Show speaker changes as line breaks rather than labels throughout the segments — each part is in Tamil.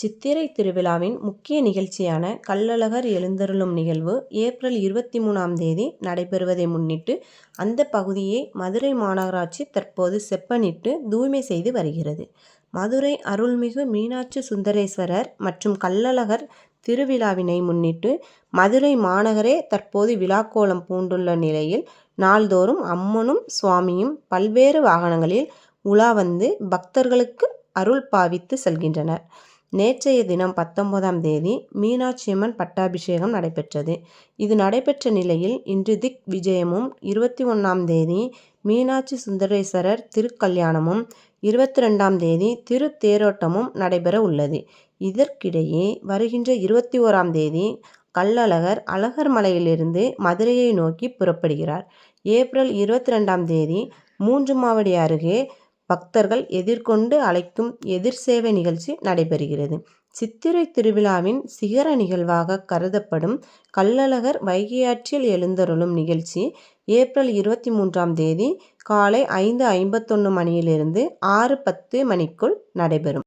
சித்திரை திருவிழாவின் முக்கிய நிகழ்ச்சியான கள்ளழகர் எழுந்தருளும் நிகழ்வு ஏப்ரல் 23ஆம் தேதி நடைபெறுவதை முன்னிட்டு அந்த பகுதியை மதுரை மாநகராட்சி தற்போது செப்பனிட்டு தூய்மை செய்து வருகிறது. மதுரை அருள்மிகு மீனாட்சி சுந்தரேஸ்வரர் மற்றும் கள்ளழகர் திருவிழாவினை முன்னிட்டு மதுரை மாநகரே தற்போது விழாக்கோலம் பூண்டுள்ள நிலையில் நாள்தோறும் அம்மனும் சுவாமியும் பல்வேறு வாகனங்களில் உலா வந்து பக்தர்களுக்கு அருள் பாவித்து செல்கின்றனர். நேற்றைய தினம் 19ஆம் தேதி மீனாட்சியம்மன் பட்டாபிஷேகம் நடைபெற்றது. இது நடைபெற்ற நிலையில் இன்று திக் விஜயமும் 21ஆம் தேதி மீனாட்சி சுந்தரேஸ்வரர் திருக்கல்யாணமும் 22ஆம் தேதி திருத்தேரோட்டமும் நடைபெற உள்ளது. இதற்கிடையே வருகின்ற 21ஆம் தேதி கள்ளழகர் அழகர்மலையிலிருந்து மதுரையை நோக்கி புறப்படுகிறார். ஏப்ரல் 22ஆம் தேதி மூன்றுமாவடி அருகே பக்தர்கள் எதிர்கொண்டு அழைக்கும் எதிர்சேவை நிகழ்ச்சி நடைபெறுகிறது. சித்திரை திருவிழாவின் சிகர நிகழ்வாக கருதப்படும் கள்ளழகர் வைகையாற்றில் எழுந்தருளும் நிகழ்ச்சி ஏப்ரல் 23ஆம் தேதி காலை 5:51 மணியிலிருந்து 6:10 மணிக்குள் நடைபெறும்.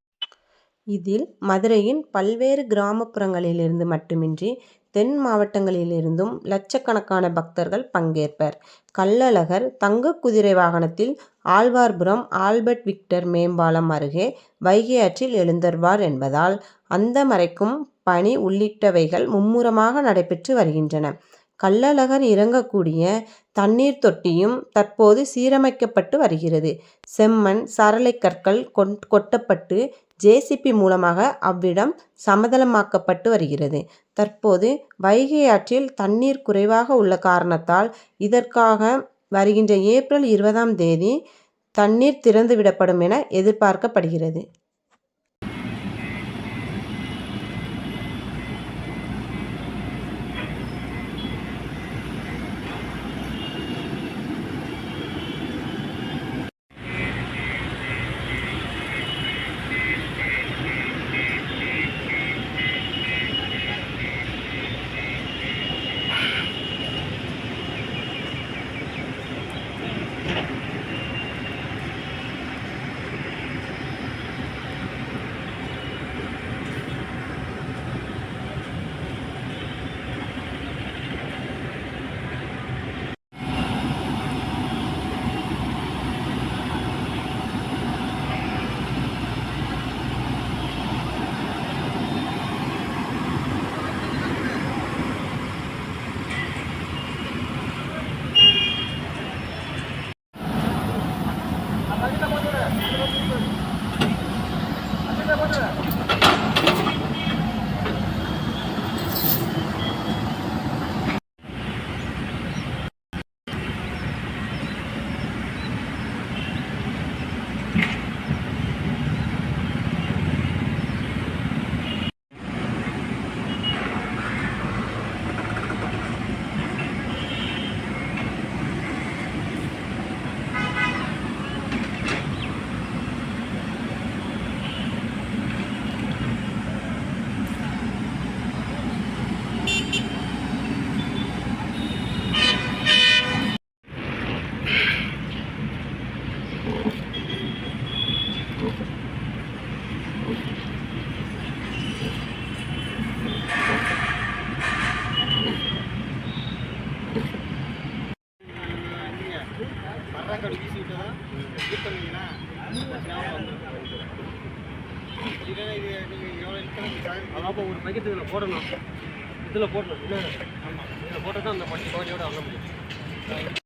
இதில் மதுரையின் பல்வேறு கிராமப்புறங்களிலிருந்து மட்டுமின்றி தென் மாவட்டங்களிலிருந்தும் லட்சக்கணக்கான பக்தர்கள் பங்கேற்பர். கள்ளழகர் தங்க குதிரை வாகனத்தில் ஆழ்வார்புரம் ஆல்பர்ட் விக்டர் மேம்பாலம் அருகே வைகையாற்றில் எழுந்தருள்வார் என்பதால் அந்த மறைக்கும் பணி உள்ளிட்டவைகள் மும்முரமாக நடைபெற்று வருகின்றன. கள்ளழகர் இறங்கக்கூடிய தண்ணீர் தொட்டியும் தற்போது சீரமைக்கப்பட்டு வருகிறது. செம்மண் சரளை கற்கள் கொட்டப்பட்டு ஜேசிபி மூலமாக அவ்விடம் சமதளமாக்கப்பட்டு வருகிறது. தற்போது வைகை ஆற்றில் தண்ணீர் குறைவாக உள்ள காரணத்தால் இதற்காக வருகின்ற ஏப்ரல் 20ஆம் தேதி தண்ணீர் திறந்துவிடப்படும் என எதிர்பார்க்கப்படுகிறது.
அப்போ ஒரு பக்கெட் இதில் போடணும், இதில் போடணும். இல்லை ஆமாம், இதில் போட்டால் தான் அந்த பட்டி பாடியோடு அள்ள முடியும்.